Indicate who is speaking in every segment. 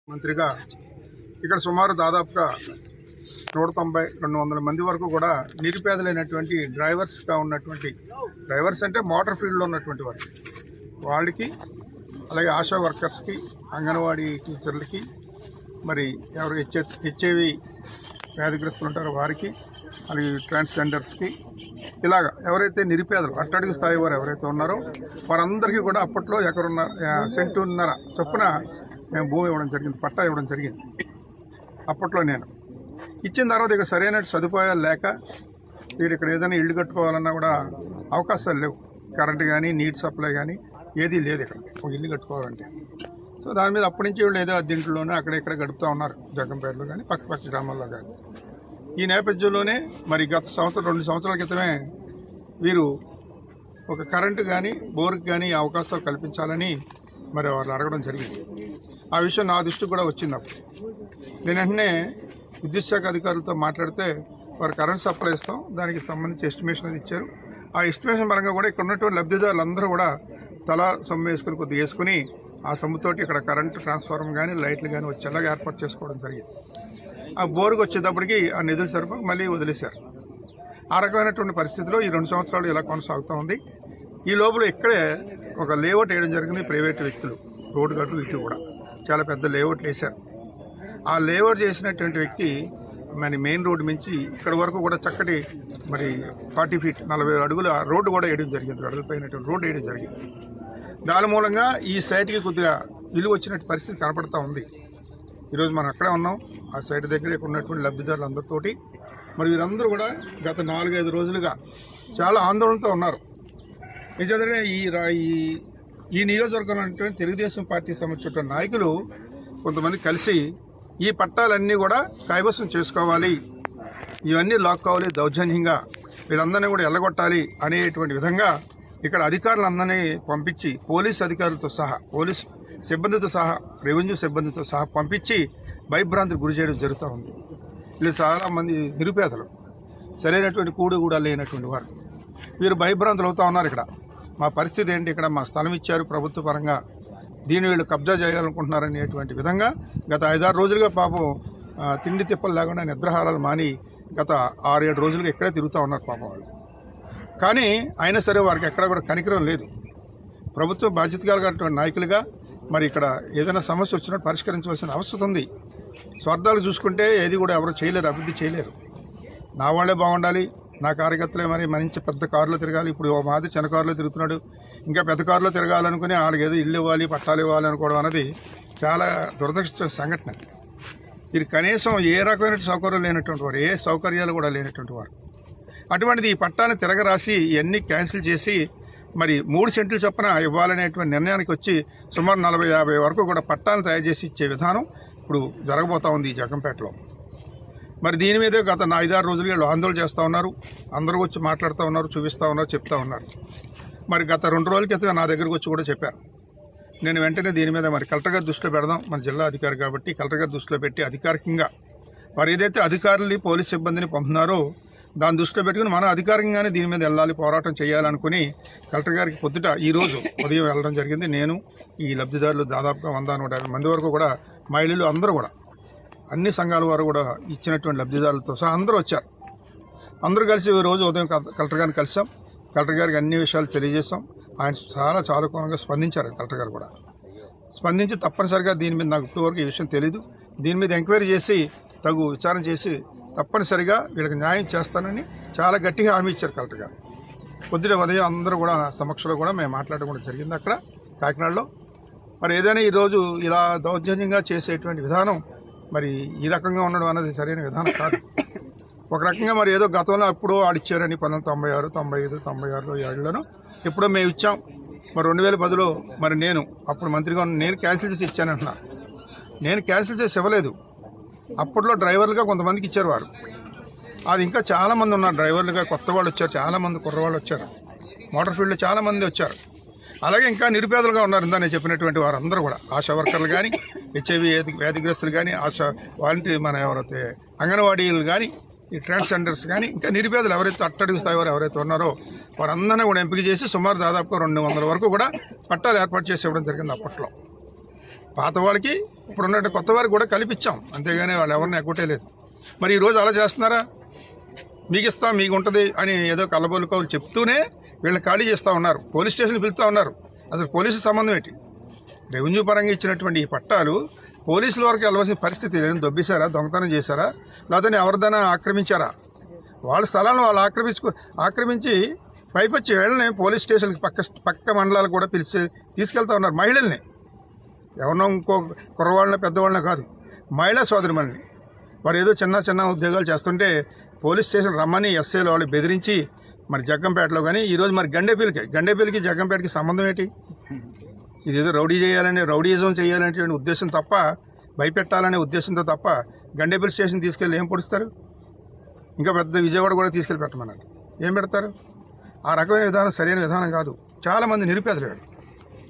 Speaker 1: మంత్రిగా ఇక్కడ సుమారు దాదాపుగా 190-200 మంది వరకు కూడా నిరుపేదలైనటువంటి డ్రైవర్స్గా ఉన్నటువంటి డ్రైవర్స్ అంటే మోటార్ ఫీల్డ్లో ఉన్నటువంటి వాళ్ళకి అలాగే ఆశా వర్కర్స్కి అంగన్వాడీ టీచర్లకి మరి ఎవరు హెచ్ఐవి వ్యాధిగ్రస్తులు ఉంటారో వారికి అలాగే ట్రాన్స్జెండర్స్కి ఇలాగ ఎవరైతే నిరుపేదలు అట్టడుగు స్థాయి వారు ఎవరైతే ఉన్నారో వారందరికీ కూడా అప్పట్లో సెంటున్నర చొప్పున మేము భూమి ఇవ్వడం జరిగింది, పట్టా ఇవ్వడం జరిగింది. అప్పట్లో నేను ఇచ్చిన తర్వాత ఇక్కడ సరైన సదుపాయాలు లేక వీడు ఇక్కడ ఏదైనా ఇల్లు కట్టుకోవాలన్నా కూడా అవకాశాలు లేవు. కరెంటు కానీ నీటి సప్లై కానీ ఏదీ లేదు ఇక్కడ ఒక ఇల్లు కట్టుకోవాలంటే. సో దాని మీద అప్పటి నుంచి వీళ్ళు ఏదో అద్దెంట్లోనే అక్కడెక్కడ గడుపుతూ ఉన్నారు, జగ్గంపేటలో కానీ పక్క గ్రామాల్లో కానీ. ఈ నేపథ్యంలోనే మరి గత 2 సంవత్సరాల క్రితమే వీరు ఒక కరెంటు కానీ బోర్కి కానీ అవకాశాలు కల్పించాలని మరి వాళ్ళు అడగడం జరిగింది. ఆ విషయం నా దృష్టికి కూడా వచ్చింది. అప్పుడు నేను వెంటనే విద్యుత్ శాఖ అధికారులతో మాట్లాడితే వారు కరెంట్ సప్లై ఇస్తాం, దానికి సంబంధించి ఎస్టిమేషన్ అది ఇచ్చారు. ఆ ఎస్టిమేషన్ పరంగా కూడా ఇక్కడ ఉన్నటువంటి లబ్ధిదారులందరూ కూడా తలా సొమ్ము వేసుకుని కొద్దిగా వేసుకుని ఆ సొమ్ముతోటి ఇక్కడ కరెంటు ట్రాన్స్ఫార్మర్ కానీ లైట్లు కానీ వచ్చేలాగా ఏర్పాటు చేసుకోవడం జరిగింది. ఆ బోర్కి వచ్చేటప్పటికి ఆ నిధులు సరిపోక మళ్ళీ వదిలేశారు. ఆ రకమైనటువంటి పరిస్థితిలో ఈ 2 సంవత్సరాలు ఇలా కొనసాగుతూ ఉంది. ఈ లోపల ఇక్కడే ఒక లేఅవుట్ వేయడం జరిగింది. ప్రైవేటు వ్యక్తులు రోడ్డు గట్లు ఇటు కూడా చాలా పెద్ద లేఅవుట్లు వేశారు. ఆ లేఅవుట్ చేసినటువంటి వ్యక్తి మరి మెయిన్ రోడ్డు నుంచి ఇక్కడ వరకు కూడా చక్కటి మరి 40 ఫీట్ 40 అడుగుల రోడ్డు కూడా వేయడం జరిగింది. అడుగులపైనటువంటి రోడ్డు వేయడం జరిగింది. దాని మూలంగా ఈ సైట్కి కొద్దిగా విలువ వచ్చినట్టు పరిస్థితి కనపడతా ఉంది. ఈరోజు మనం అక్కడే ఉన్నాం, ఆ సైట్ దగ్గర ఇక్కడ ఉన్నటువంటి లబ్ధిదారులందరితోటి. మరి వీరందరూ కూడా గత 4-5 రోజులుగా చాలా ఆందోళనతో ఉన్నారు. నిజంగానే ఈ నియోజకవర్గంలో ఉన్నటువంటి తెలుగుదేశం పార్టీ సంబంధించిన నాయకులు కొంతమంది కలిసి ఈ పట్టాలన్నీ కూడా కైవసం చేసుకోవాలి, ఇవన్నీ లాక్కోవాలి, దౌర్జన్యంగా వీళ్ళందరినీ కూడా ఎల్లగొట్టాలి అనేటువంటి విధంగా ఇక్కడ అధికారులందరినీ పంపించి పోలీస్ అధికారులతో సహా, పోలీస్ సిబ్బందితో సహా, రెవెన్యూ సిబ్బందితో సహా పంపించి భయభ్రాంతికి గురి చేయడం జరుగుతూ ఉంది. వీళ్ళు చాలామంది నిరుపేదలు, సరైనటువంటి కూడా లేనటువంటి వారు. వీరు భయభ్రాంతులు అవుతూ ఉన్నారు. ఇక్కడ మా పరిస్థితి ఏంటి, ఇక్కడ మా స్థలం ఇచ్చారు ప్రభుత్వ పరంగా, దీన్ని వీళ్ళు కబ్జా చేయాలనుకుంటున్నారనేటువంటి విధంగా గత 5-6 రోజులుగా పాపం తిండి తిప్పలు లేకుండా నిద్రాహారాలు మాని గత 6-7 రోజులుగా ఇక్కడే తిరుగుతూ ఉన్నారు పాపం వాళ్ళు. కానీ అయినా సరే వారికి ఎక్కడ కూడా కనికరం లేదు. ప్రభుత్వ బాధ్యత కలిగినటువంటి నాయకులుగా మరి ఇక్కడ ఏదైనా సమస్య వచ్చినట్టు పరిష్కరించవలసిన అవసరం ఉంది. స్వార్థాలు చూసుకుంటే ఏది కూడా ఎవరు చేయలేరు, అభివృద్ధి చేయలేరు. నా వాళ్ళే బాగుండాలి, నా కార్యకర్తలే మరి మంచి పెద్ద కారులో తిరగాలి. ఇప్పుడు మాది చిన్న కారులో తిరుగుతున్నాడు, ఇంకా పెద్ద కారులో తిరగాలనుకుని వాళ్ళకి ఏదో ఇల్లు ఇవ్వాలి, పట్టాలు ఇవ్వాలి అనుకోవడం అనేది చాలా దురదృష్ట సంఘటన. ఇది కనీసం ఏ రకమైన సౌకర్యం లేనటువంటి వారు, ఏ సౌకర్యాలు కూడా లేనటువంటి వారు. అటువంటిది ఈ పట్టాలను తిరగరాసి ఇవన్నీ క్యాన్సిల్ చేసి మరి 3 సెంట్లు చొప్పున ఇవ్వాలనేటువంటి నిర్ణయానికి వచ్చి సుమారు 40-50 వరకు కూడా పట్టాలను తయారు చేసి ఇచ్చే విధానం ఇప్పుడు జరగబోతూ ఉంది ఈ జగ్గంపేటలో. మరి దీని మీదే గత 5-6 రోజులుగా వీళ్ళు ఆందోళన చేస్తూ ఉన్నారు. అందరూ వచ్చి మాట్లాడుతూ ఉన్నారు, చూపిస్తూ ఉన్నారు, చెప్తూ ఉన్నారు. మరి గత 2 రోజుల క్రితం నా దగ్గరకు వచ్చి కూడా చెప్పారు. నేను వెంటనే దీని మీద మరి కలెక్టర్ గారి దృష్టిలో పెడదాం, మన జిల్లా అధికారి కాబట్టి కలెక్టర్ గారి దృష్టిలో పెట్టి అధికారికంగా మరి ఏదైతే అధికారులు పోలీస్ సిబ్బందిని పంపుతున్నారో దాన్ని దృష్టిలో పెట్టుకుని మనం అధికారికంగానే దీని మీద వెళ్ళాలి, పోరాటం చేయాలనుకుని కలెక్టర్ గారికి పొద్దుట ఈరోజు ఉదయం వెళ్ళడం జరిగింది. నేను ఈ లబ్ధిదారులు దాదాపుగా 100-150 మంది వరకు కూడా మహిళలు అందరూ కూడా అన్ని సంఘాల వారు కూడా ఇచ్చినటువంటి లబ్ధిదారులతో సహా అందరూ వచ్చారు. అందరూ కలిసి రోజు ఉదయం కలెక్టర్ గారిని కలిసాం. కలెక్టర్ గారికి అన్ని విషయాలు తెలియజేసాం. ఆయన చాలా చాలాకోణంగా స్పందించారు. కలెక్టర్ గారు కూడా స్పందించి తప్పనిసరిగా దీని మీద నాకు ఇప్పటివరకు ఈ విషయం తెలీదు, దీని మీద ఎంక్వైరీ చేసి తగు విచారణ చేసి తప్పనిసరిగా వీళ్ళకి న్యాయం చేస్తానని చాలా గట్టిగా హామీ ఇచ్చారు కలెక్టర్ గారు. పొద్దున ఉదయం అందరూ కూడా సమక్షంలో కూడా మేము మాట్లాడడం కూడా జరిగింది అక్కడ కాకినాడలో. మరి ఏదైనా ఈరోజు ఇలా దౌర్జన్యంగా చేసేటువంటి విధానం మరి ఈ రకంగా ఉండడం అనేది సరైన విధానం కాదు. ఒక రకంగా మరి ఏదో గతంలో అప్పుడు ఆడిచ్చారని 1996, 95, 96లో 7లోనూ ఎప్పుడో మేము ఇచ్చాం. మరి 2010లో మరి నేను అప్పుడు మంత్రిగా నేను క్యాన్సిల్ చేసి ఇచ్చానంటున్నారు. నేను క్యాన్సిల్ చేసి ఇవ్వలేదు. అప్పట్లో డ్రైవర్లుగా కొంతమందికి ఇచ్చారు వారు. అది ఇంకా చాలామంది ఉన్నారు డ్రైవర్లుగా, కొత్త వాళ్ళు వచ్చారు, చాలామంది కుర్రవాళ్ళు వచ్చారు, మోటార్ ఫీల్డ్లో చాలామంది వచ్చారు. అలాగే ఇంకా నిరుపేదలుగా ఉన్నారు. ఇందా నేను చెప్పినటువంటి వారందరూ కూడా ఆశా వర్కర్లు కానీ, హెచ్ఐవి వ్యాధిగ్రస్తులు కానీ, ఆశా వాలంటీర్ మన ఎవరైతే అంగన్వాడీలు కానీ, ఈ ట్రాన్స్జెండర్స్ కానీ, ఇంకా నిరుపేదలు ఎవరైతే అట్టడుగు స్థాయి వారు ఎవరైతే ఉన్నారో వారందరినీ కూడా ఎంపిక చేసి సుమారు దాదాపుగా 200 వరకు కూడా పట్టాలు ఏర్పాటు చేసి ఇవ్వడం జరిగింది అప్పట్లో. పాత వాళ్ళకి ఇప్పుడున్నట్టు కొత్త వారికి కూడా కల్పించాం, అంతేగాని వాళ్ళు ఎవరిని ఎగ్గొట్టేలేదు. మరి ఈరోజు అలా చేస్తున్నారా? మీకు ఇస్తాం, మీకు ఉంటుంది అని ఏదో కళ్ళబొల్లుకోవాలి చెప్తూనే వీళ్ళని ఖాళీ చేస్తూ ఉన్నారు, పోలీస్ స్టేషన్కి పిలుస్తూ ఉన్నారు. అసలు పోలీసు సంబంధం ఏంటి? రెవెన్యూ పరంగా ఇచ్చినటువంటి ఈ పట్టాలు పోలీసుల వరకు వెళ్ళవలసిన పరిస్థితి లేదు. దొబ్బేశారా, దొంగతనం చేశారా, లేకపోతే ఎవరిదైనా ఆక్రమించారా? వాళ్ళ స్థలాలను వాళ్ళు ఆక్రమించి పైపొచ్చి వీళ్ళని పోలీస్ స్టేషన్కి పక్క మండలాలు కూడా పిలిచి తీసుకెళ్తా ఉన్నారు. మహిళల్ని, ఎవరినో ఇంకో కుర్రవాళ్ళని పెద్దవాళ్ళని కాదు, మహిళా సోదరిమణిని. వారు ఏదో చిన్న ఉద్యోగాలు చేస్తుంటే పోలీస్ స్టేషన్ రమ్మని ఎస్ఐలు వాళ్ళు బెదిరించి మరి జగ్గంపేటలో కానీ ఈరోజు మరి గండేపల్లికి జగ్గంపేటకి సంబంధం ఏంటి? ఇదేదో రౌడీయిజం చేయాలనే ఉద్దేశం తప్ప, భయపెట్టాలనే ఉద్దేశంతో తప్ప గండేపల్లి స్టేషన్ తీసుకెళ్ళి ఏం పొడుస్తారు? ఇంకా పెద్ద విజయవాడ కూడా తీసుకెళ్ళి పెట్టమన్నారు, ఏం పెడతారు? ఆ రకమైన విధానం సరైన విధానం కాదు. చాలామంది నిరుపేదలు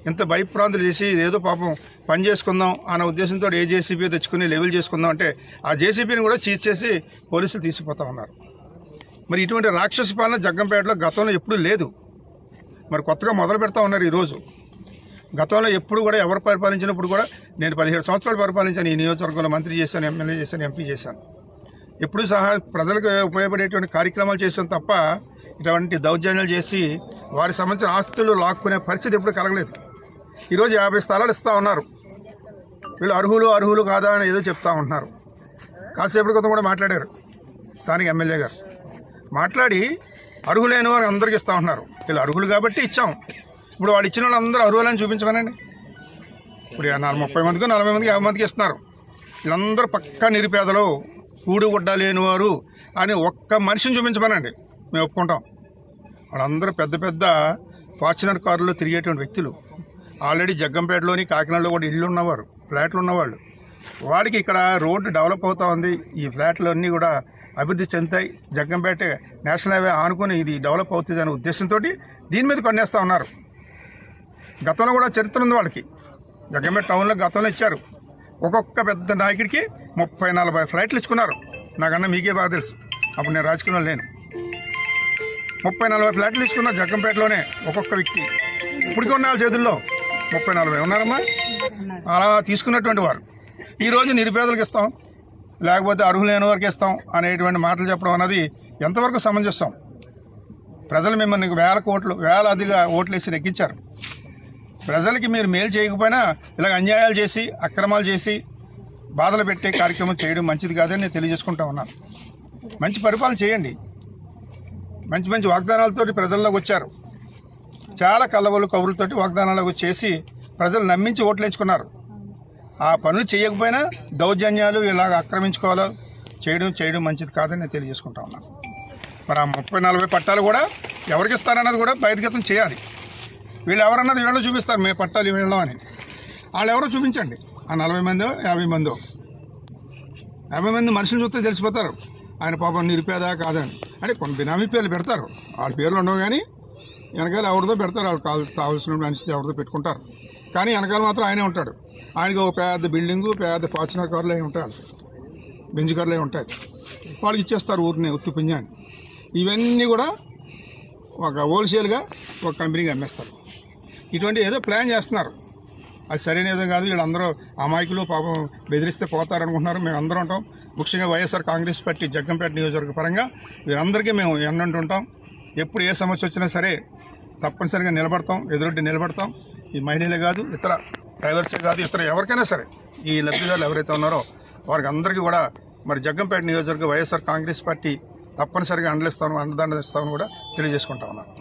Speaker 1: ఇంత భయప్రాంతులు చేసి ఏదో పాపం పని చేసుకుందాం అన్న ఉద్దేశంతో ఏ జేసీబీ తెచ్చుకుని లెవెల్ చేసుకుందాం అంటే ఆ జేసీబీని కూడా సీజ్ చేసి పోలీసులు తీసుకుపోతూ ఉన్నారు. మరి ఇటువంటి రాక్షస పాలన జగ్గంపేటలో గతంలో ఎప్పుడూ లేదు. మరి కొత్తగా మొదలు పెడతా ఉన్నారు ఈరోజు. గతంలో ఎప్పుడు కూడా ఎవరు పరిపాలించినప్పుడు కూడా నేను 17 సంవత్సరాలు పరిపాలించాను. ఈ నియోజకవర్గంలో మంత్రి చేశాను, ఎమ్మెల్యే చేశాను, ఎంపీ చేశాను. ఎప్పుడు సహా ప్రజలకు ఉపయోగపడేటువంటి కార్యక్రమాలు చేశాను తప్ప ఇటువంటి దౌర్జన్యాలు చేసి వారి సంబంధించిన ఆస్తులు లాక్కునే పరిస్థితి ఎప్పుడు కలగలేదు. ఈరోజు 50 స్థలాలు ఇస్తూ ఉన్నారు. వీళ్ళు అర్హులు కాదా అని ఏదో చెప్తా ఉంటున్నారు. కాసేపటి క్రితం కూడా మాట్లాడారు స్థానిక ఎమ్మెల్యే గారు. మాట్లాడి అర్హులైన వారు అందరికీ ఇస్తూ ఉంటున్నారు. వీళ్ళు అర్హులు కాబట్టి ఇచ్చాం. ఇప్పుడు వాళ్ళు ఇచ్చిన వాళ్ళందరూ అర్హులని చూపించమనండి. ఇప్పుడు 30 మందికి 40 మందికి 50 మందికి ఇస్తున్నారు. వీళ్ళందరూ పక్కా నిరుపేదలు, కూడుగుడ్డ లేని వారు అని ఒక్క మనిషిని చూపించమనండి, మేము ఒప్పుకుంటాం. వాళ్ళందరూ పెద్ద ఫార్చునర్ కారులో తిరిగేటువంటి వ్యక్తులు. ఆల్రెడీ జగ్గంపేటలోని కాకినాడలో కూడా ఇళ్ళు ఉన్నవారు, ఫ్లాట్లు ఉన్నవాళ్ళు. వాడికి ఇక్కడ రోడ్డు డెవలప్ అవుతూ ఉంది, ఈ ఫ్లాట్లు అన్నీ కూడా అభివృద్ధి చెందుతాయి, జగ్గంపేట నేషనల్ హైవే ఆనుకొని ఇది డెవలప్ అవుతుంది అనే ఉద్దేశంతో దీని మీద కొనేస్తూ ఉన్నారు. గతంలో కూడా చరిత్ర ఉంది వాళ్ళకి. జగ్గంపేట టౌన్లో గతంలో ఇచ్చారు. ఒక్కొక్క పెద్ద నాయకుడికి 30-40 ఫ్లైట్లు ఇచ్చుకున్నారు. నాకన్నా మీకే బాగా తెలుసు, అప్పుడు నేను రాజకీయంలో లేను. 30-40 ఫ్లాట్లు ఇచ్చుకున్నారు జగ్గంపేటలోనే ఒక్కొక్క వ్యక్తి. ఇప్పటికీ ఉన్న వాళ్ళ చేతుల్లో 30-40 ఉన్నారమ్మా. అలా తీసుకున్నటువంటి వారు ఈరోజు నిరుపేదలకు ఇస్తాం, లేకపోతే అర్హులైన వారికి ఇస్తాం అనేటువంటి మాటలు చెప్పడం అన్నది ఎంతవరకు సమంజసం? ప్రజలు మిమ్మల్ని వేలాదిగా ఓట్లు వేసి నెగ్గించారు. ప్రజలకి మీరు మేలు చేయకపోయినా ఇలాగ అన్యాయాలు చేసి, అక్రమాలు చేసి, బాధలు పెట్టే కార్యక్రమం చేయడం మంచిది కాదని నేను తెలియజేసుకుంటా ఉన్నాను. మంచి పరిపాలన చేయండి. మంచి వాగ్దానాలతో ప్రజల్లోకి వచ్చారు. చాలా కళ్ళబొల్లు కబుర్లతోటి వాగ్దానాలకు చేసి ప్రజలు నమ్మించి ఓట్లు వేసుకున్నారు. ఆ పనులు చేయకపోయినా దౌర్జన్యాలు ఇలాగ ఆక్రమించుకోవాలో చేయడం మంచిది కాదని నేను తెలియజేసుకుంటా ఉన్నాను. మరి ఆ 30-40 పట్టాలు కూడా ఎవరికి ఇస్తారన్నది కూడా బయటగతం చేయాలి. వీళ్ళు ఎవరన్నది వీళ్ళు చూపిస్తారు, మేము పట్టాలు వీళ్ళం అని. వాళ్ళు ఎవరో చూపించండి. ఆ 40 మందో 50 మందో 50 మంది మనుషులు చూస్తే తెలిసిపోతారు ఆయన పాపం నిరుపేద కాదని. అంటే కొన్ని బినామీ పేర్లు పెడతారు, వాళ్ళ పేర్లు ఉండవు కానీ వెనకాల ఎవరిదో పెడతారు. వాళ్ళు కావాల్సిన మనిషి ఎవరిదో పెట్టుకుంటారు, కానీ వెనకాల మాత్రం ఆయనే ఉంటాడు. ఆయనకి ఒక పెద్ద బిల్డింగు, పెద్ద ఫార్చునర్ కార్లు అవి ఉంటాయి, బెంజ్ కార్లు అవి ఉంటాయి. వాళ్ళకి ఇచ్చేస్తారు ఊరిని ఉత్తి పుణ్యాన్ని. ఇవన్నీ కూడా ఒక హోల్సేల్గా ఒక కంపెనీకి అమ్మేస్తారు. ఇటువంటి ఏదో ప్లాన్ చేస్తున్నారు. అది సరైన ఏదో కాదు. వీళ్ళందరూ అమాయకులు, పాపం బెదిరిస్తే పోతారనుకుంటున్నారు. మేము అందరూ ఉంటాం. ముఖ్యంగా వైఎస్ఆర్ కాంగ్రెస్ పార్టీ జగ్గంపేట నియోజకవర్గ పరంగా వీరందరికీ మేము ఎన్నంటుంటాం. ఎప్పుడు ఏ సమస్య వచ్చినా సరే తప్పనిసరిగా నిలబడతాం, ఎదురొడ్డి నిలబడతాం. ఈ మహిళలే కాదు, ఇతర డ్రైవర్సే కాదు, ఇతర ఎవరికైనా సరే ఈ లబ్ధిదారులు ఎవరైతే ఉన్నారో వారికి అందరికీ కూడా మరి జగ్గంపేట నియోజకవర్గ వైఎస్ఆర్ కాంగ్రెస్ పార్టీ తప్పనిసరిగా అండదండ ఇస్తామని కూడా తెలియజేసుకుంటా ఉన్నాను.